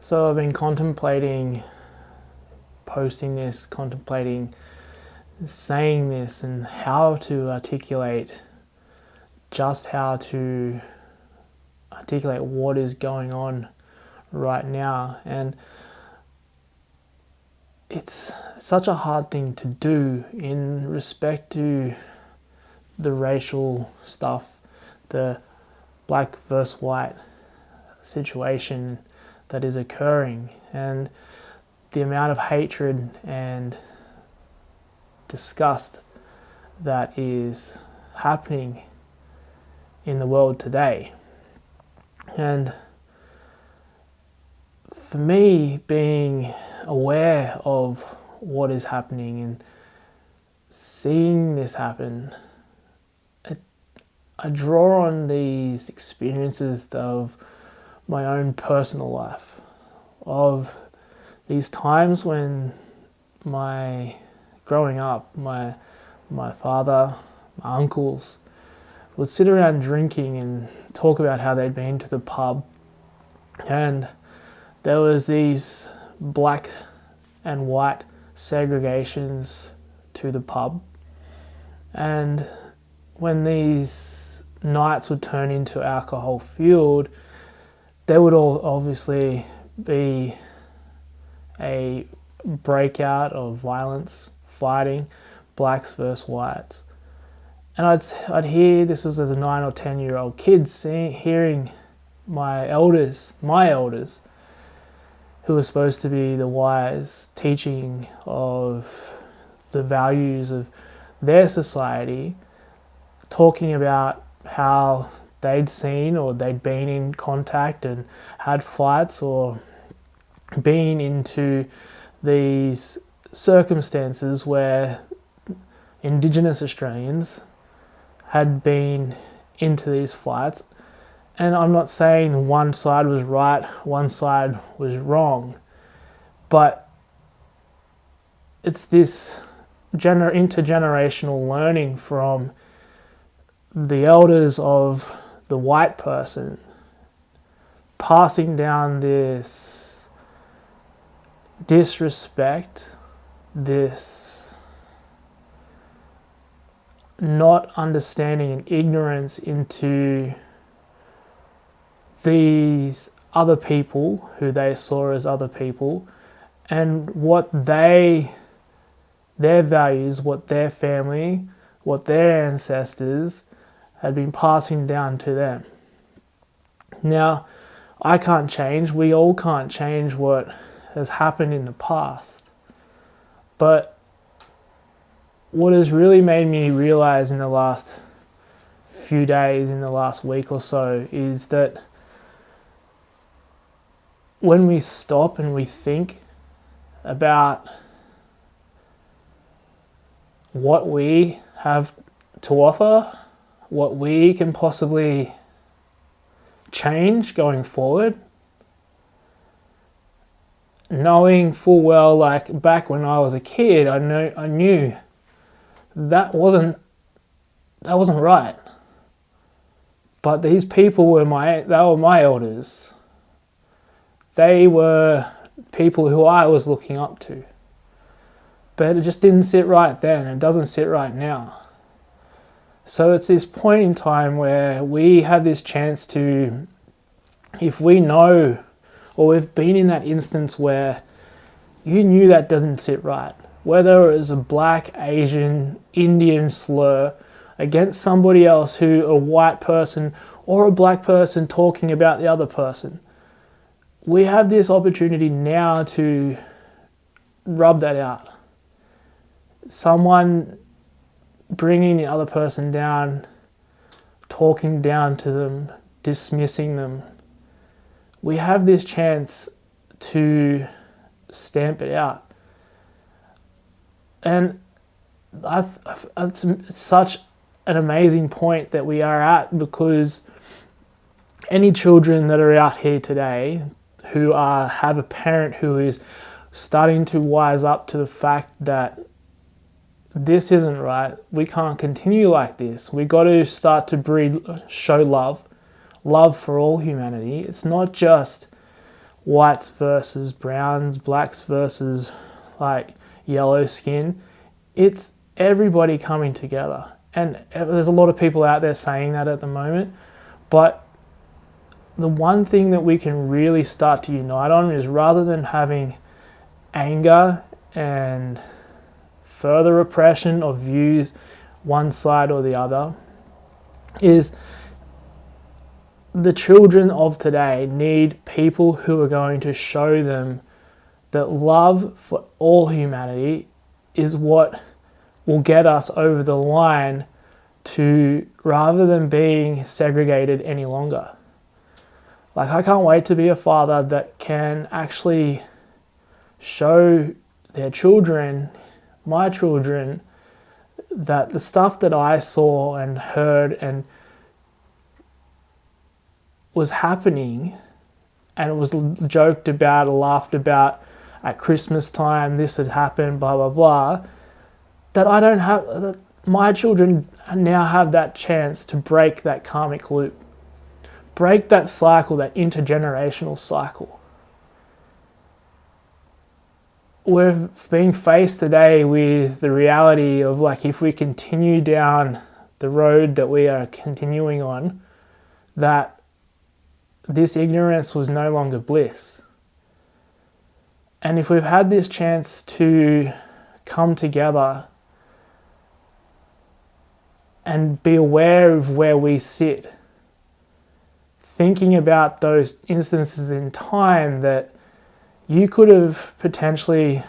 So I've been contemplating posting this, contemplating saying this, and how to articulate what is going on right now. And it's such a hard thing to do in respect to the racial stuff, the black versus white situation that is occurring, and the amount of hatred and disgust that is happening in the world today. And for me, being aware of what is happening and seeing this happen, I draw on these experiences of my own personal life, of these times when growing up, my father, my uncles would sit around drinking and talk about how they'd been to the pub, and there was these black and white segregations to the pub. And when these nights would turn into alcohol fueled, there would all obviously be a breakout of violence, fighting, blacks versus whites. And I'd hear, this was as a 9 or 10 year old kid, hearing my elders, who were supposed to be the wise, teaching of the values of their society, talking about how they'd seen or they'd been in contact and had fights or been into these circumstances where Indigenous Australians had been into these fights. And I'm not saying one side was right, one side was wrong, but it's this intergenerational learning from the elders of the white person, passing down this disrespect, this not understanding and ignorance into these other people who they saw as other people, and what their values, what their family, what their ancestors had been passing down to them. Now, I can't change, we all can't change what has happened in the past, but what has really made me realize in the last few days, in the last week or so, is that when we stop and we think about what we have to offer, what we can possibly change going forward, knowing full well, like back when I was a kid, I knew that wasn't right. But these people were my elders. They were people who I was looking up to. But it just didn't sit right then. It doesn't sit right now. So it's this point in time where we have this chance to, if we know, or we've been in that instance where you knew that doesn't sit right, whether it was a black, Asian, Indian slur against somebody else, who a white person or a black person talking about the other person, we have this opportunity now to rub that out. Someone bringing the other person down, talking down to them, dismissing them. We have this chance to stamp it out. And it's such an amazing point that we are at, because any children that are out here today who have a parent who is starting to wise up to the fact that this isn't right, we can't continue like this. We got to start to show love for all humanity. It's not just whites versus browns, blacks versus like yellow skin. It's everybody coming together. And there's a lot of people out there saying that at the moment, but the one thing that we can really start to unite on is, rather than having anger and further oppression of views, one side or the other, is the children of today need people who are going to show them that love for all humanity is what will get us over the line to, rather than being segregated any longer. Like, I can't wait to be a father that can actually show their children, my children, that the stuff that I saw and heard and was happening, and it was joked about, laughed about at Christmas time, this had happened, blah, blah, blah, that I don't have, that my children now have that chance to break that karmic loop, break that cycle, that intergenerational cycle. We're being faced today with the reality of, like, if we continue down the road that we are continuing on, that this ignorance was no longer bliss. And if we've had this chance to come together and be aware of where we sit, thinking about those instances in time that you could have potentially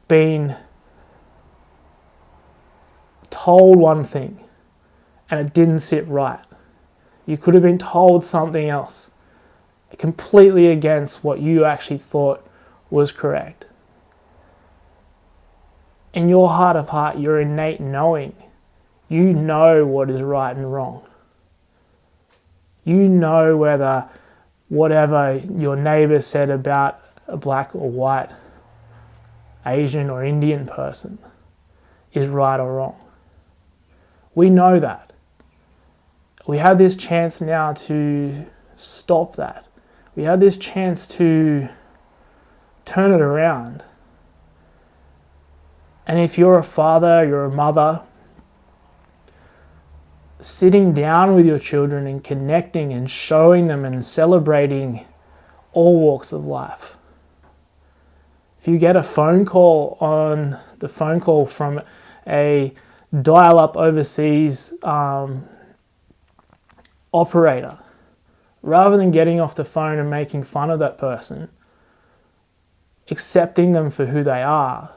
been told one thing and it didn't sit right. You could have been told something else, completely against what you actually thought was correct. In your heart of heart, your innate knowing, you know what is right and wrong. You know whether whatever your neighbour said about a black or white, Asian or Indian person is right or wrong. We know that. We have this chance now to stop that. We have this chance to turn it around. And if you're a father, you're a mother, sitting down with your children and connecting and showing them and celebrating all walks of life. If you get a phone call on the phone call from a dial-up overseas operator, rather than getting off the phone and making fun of that person, accepting them for who they are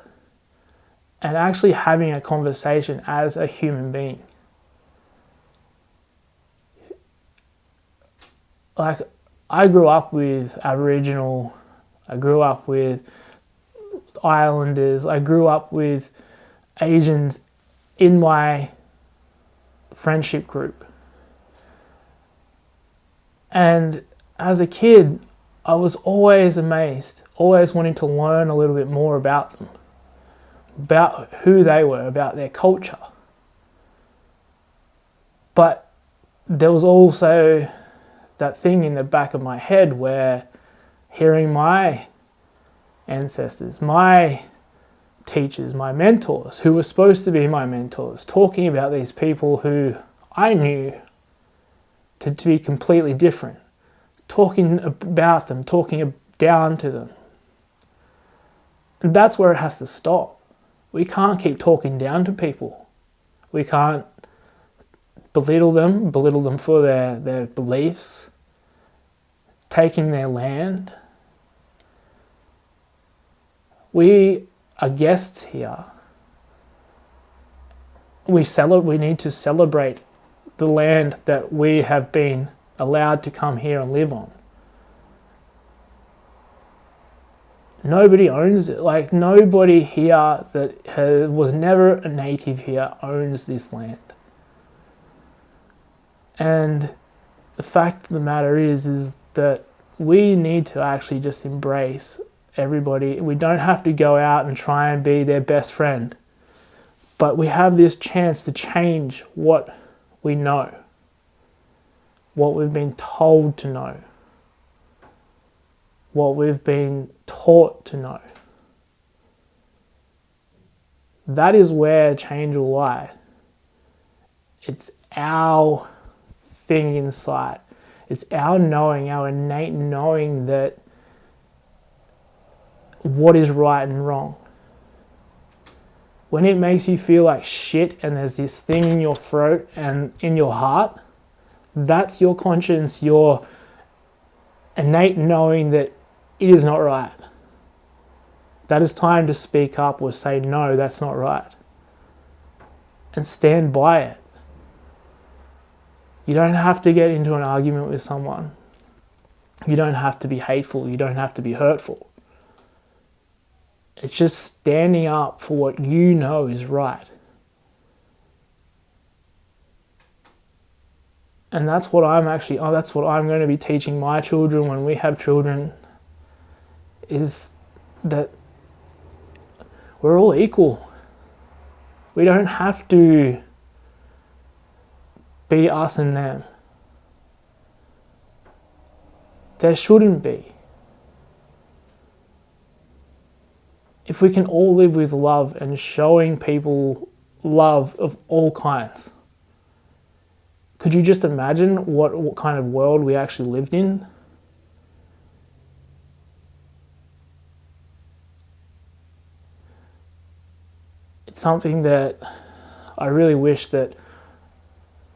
and actually having a conversation as a human being. Like, I grew up with Aboriginal, I grew up with Islanders, I grew up with Asians in my friendship group. And as a kid, I was always amazed, always wanting to learn a little bit more about them, about who they were, about their culture. But there was also that thing in the back of my head where, hearing my ancestors, my teachers, my mentors, who were supposed to be my mentors, talking about these people who I knew to be completely different, talking about them, talking down to them. And that's where it has to stop. We can't keep talking down to people. We can't belittle them for their beliefs, taking their land. We are guests here. We need to celebrate the land that we have been allowed to come here and live on. Nobody owns it. Like, nobody here that was never a native here owns this land. And the fact of the matter is that we need to actually just embrace everybody. We don't have to go out and try and be their best friend, but we have this chance to change what we know, what we've been told to know. what we've been taught to know. That is where change will lie. It's our thing inside. It's our knowing, our innate knowing that what is right and wrong. When it makes you feel like shit and there's this thing in your throat and in your heart, that's your conscience, your innate knowing that it is not right. That is time to speak up or say, no, that's not right. And stand by it. You don't have to get into an argument with someone. You don't have to be hateful. You don't have to be hurtful. It's just standing up for what you know is right. And that's what I'm going to be teaching my children when we have children, is that we're all equal. We don't have to be us and them. There shouldn't be. If we can all live with love and showing people love of all kinds, could you just imagine what kind of world we actually lived in? It's something that I really wish that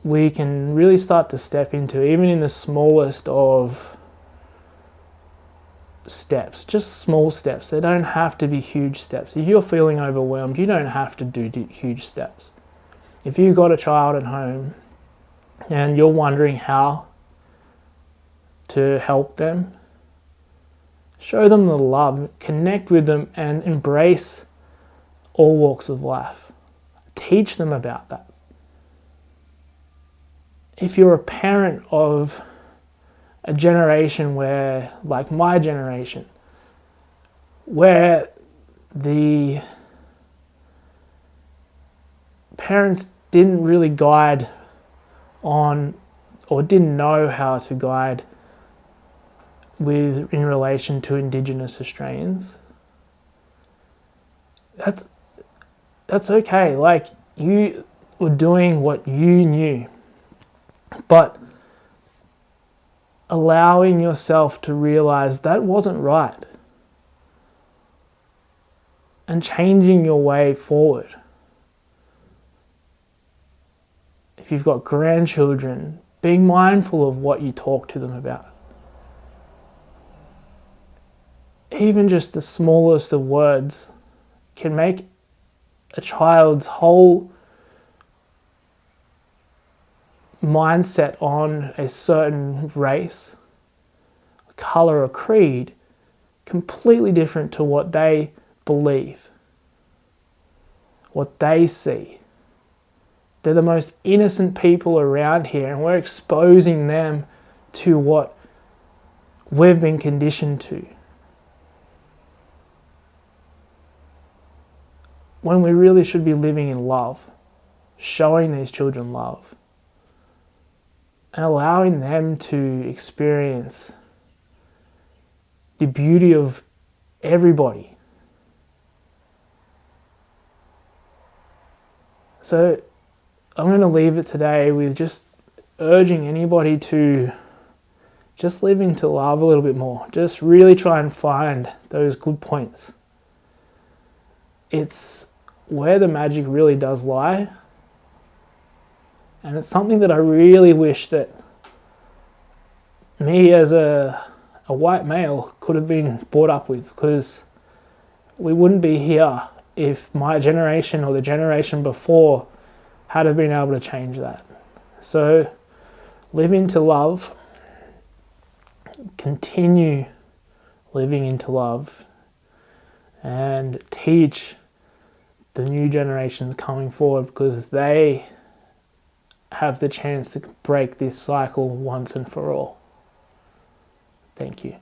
we can really start to step into, even in the smallest of steps, just small steps. They don't have to be huge steps. If you're feeling overwhelmed, you don't have to do huge steps. If you've got a child at home and you're wondering how to help them, show them the love, connect with them, and embrace all walks of life. Teach them about that. If you're a parent of a generation where, like my generation, where the parents didn't really guide on, or didn't know how to guide in relation to Indigenous Australians, that's okay. Like, you were doing what you knew, but allowing yourself to realize that wasn't right and changing your way forward. If you've got grandchildren, being mindful of what you talk to them about. Even just the smallest of words can make a child's whole mindset on a certain race, color, or creed completely different to what they believe, what they see. They're the most innocent people around here, and we're exposing them to what we've been conditioned to, when we really should be living in love, showing these children love, and allowing them to experience the beauty of everybody. So I'm going to leave it today with just urging anybody to just live into love a little bit more. Just really try and find those good points. It's where the magic really does lie. And it's something that I really wish that me as a white male could have been brought up with, because we wouldn't be here if my generation or the generation before had have been able to change that. So live into love, continue living into love, and teach the new generations coming forward, because they have the chance to break this cycle once and for all. Thank you.